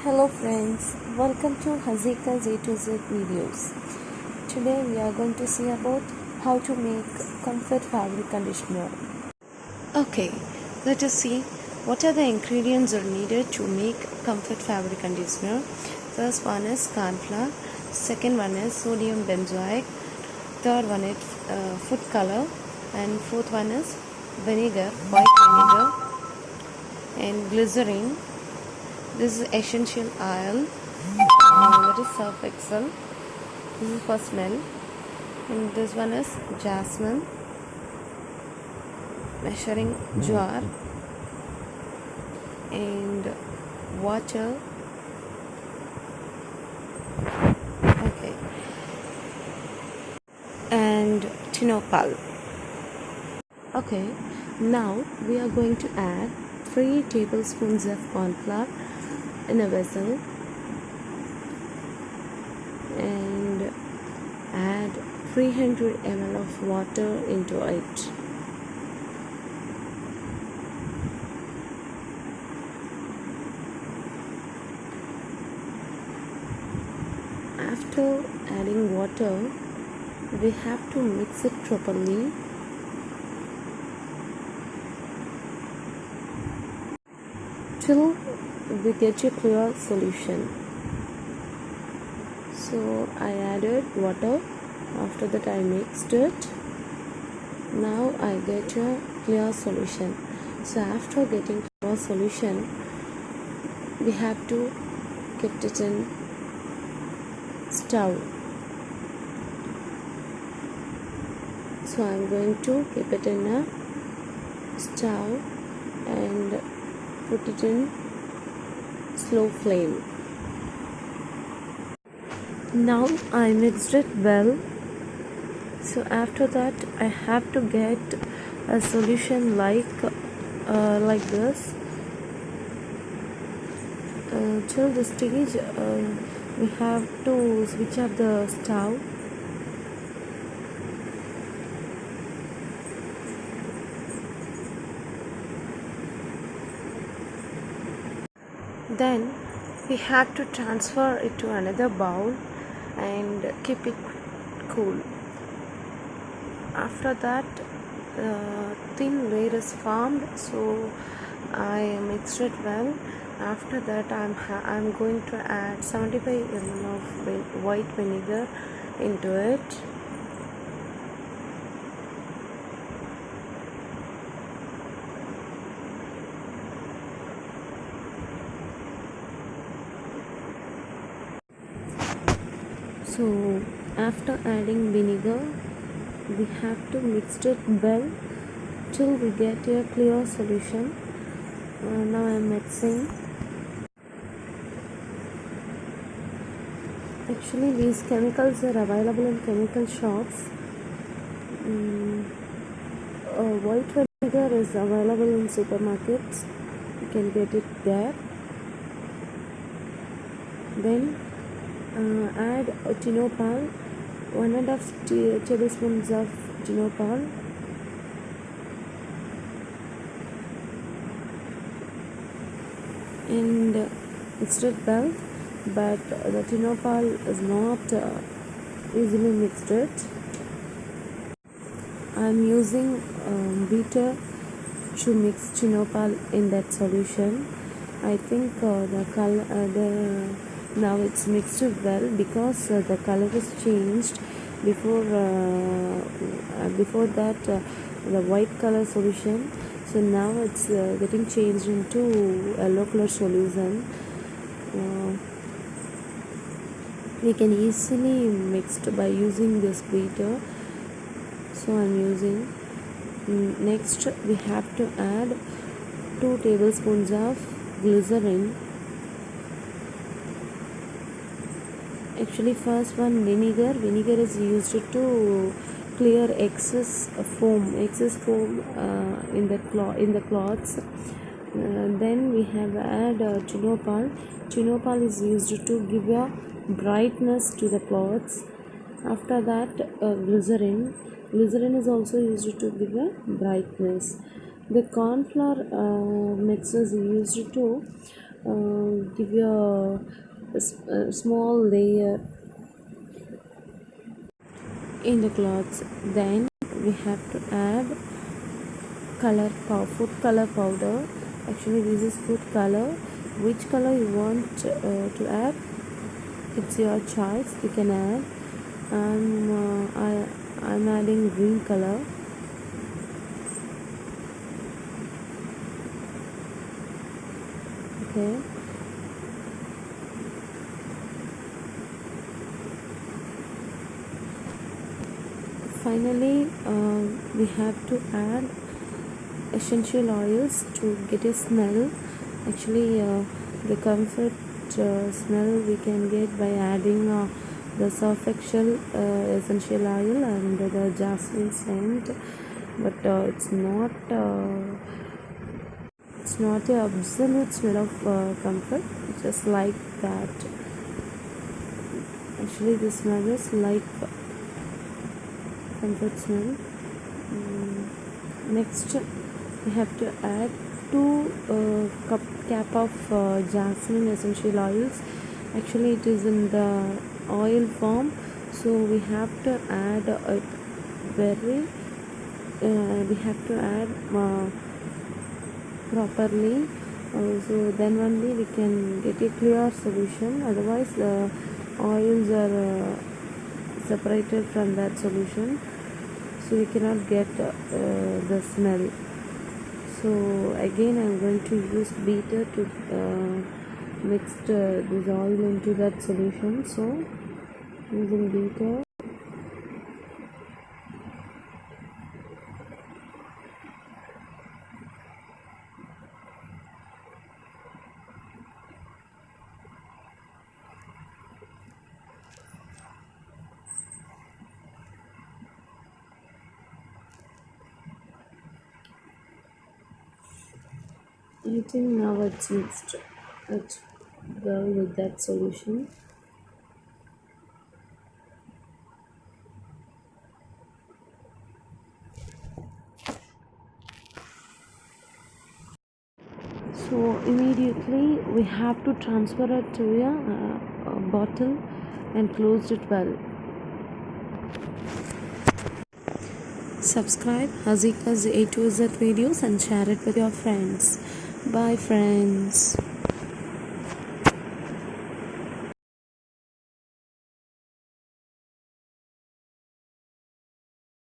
Hello friends, welcome to Hazika's A to Z videos. Today we are going to see about how to make comfort fabric conditioner. Okay, let us see what are the ingredients are needed to make comfort fabric conditioner. First one is corn flour, second one is sodium benzoate, third one is food color, and fourth one is vinegar, white vinegar, and glycerin. This is essential oil, that is surf excel. This is for smell, and this one is jasmine, measuring jar, and water. Okay, and tinopal. Okay, now we are going to add 3 tablespoons of corn flour in a vessel and add 300 ml of water into it. After adding water, we have to mix it properly. Till we get a clear solution. So I added water. After that I mixed it. Now I get a clear solution. So after getting clear solution, we have to keep it in stove. So I'm going to keep it in a stove and put it in slow flame. Now I mixed it well. So after that I have to get a solution like this. Till this stage we have to switch off the stove. Then we have to transfer it to another bowl and keep it cool. After that thin layer is formed, so I mixed it well. After that I'm going to add 75 ml of white vinegar into it. So after adding vinegar, we have to mix it well till we get a clear solution. Now I am mixing. Actually these chemicals are available in chemical shops. White vinegar is available in supermarkets. You can get it there. Then add tinopal, 1.5 tablespoons of tinopal, and mix it well, but the tinopal is not easily mixed it. I am using beater to mix tinopal in that solution. I think the color now it's mixed well because the color is changed. Before that the white color solution, so now it's getting changed into yellow color solution. We can easily mixed by using this beater, so I'm using. Next we have to add 2 tablespoons of glycerin. Actually first one vinegar is used to clear excess foam in the cloths. Then we have add tinopal is used to give a brightness to the cloths. After that glycerin is also used to give a brightness. The corn flour mix is used to give you a small layer in the cloths. Then we have to add food color powder. Actually this is food color. Which color you want to add, it's your choice, you can add. I'm adding green color. Okay, finally we have to add essential oils to get a smell. Actually the comfort smell we can get by adding the surf excel essential oil and the jasmine scent, but it's not a absolute smell of comfort, just like that. Actually the smell is like comfort smell. Next we have to add 2 cap of jasmine essential oils. Actually it is in the oil form, so we have to add we have to add properly, so then only we can get a clear solution. Otherwise the oils are separated from that solution, so we cannot get the smell. So again I'm going to use beater to mix this oil into that solution. So using beater, I think now it's mixed well with that solution. So immediately we have to transfer it to a bottle and close it well. Subscribe Hazika's A to Z videos and share it with your friends. Bye friends.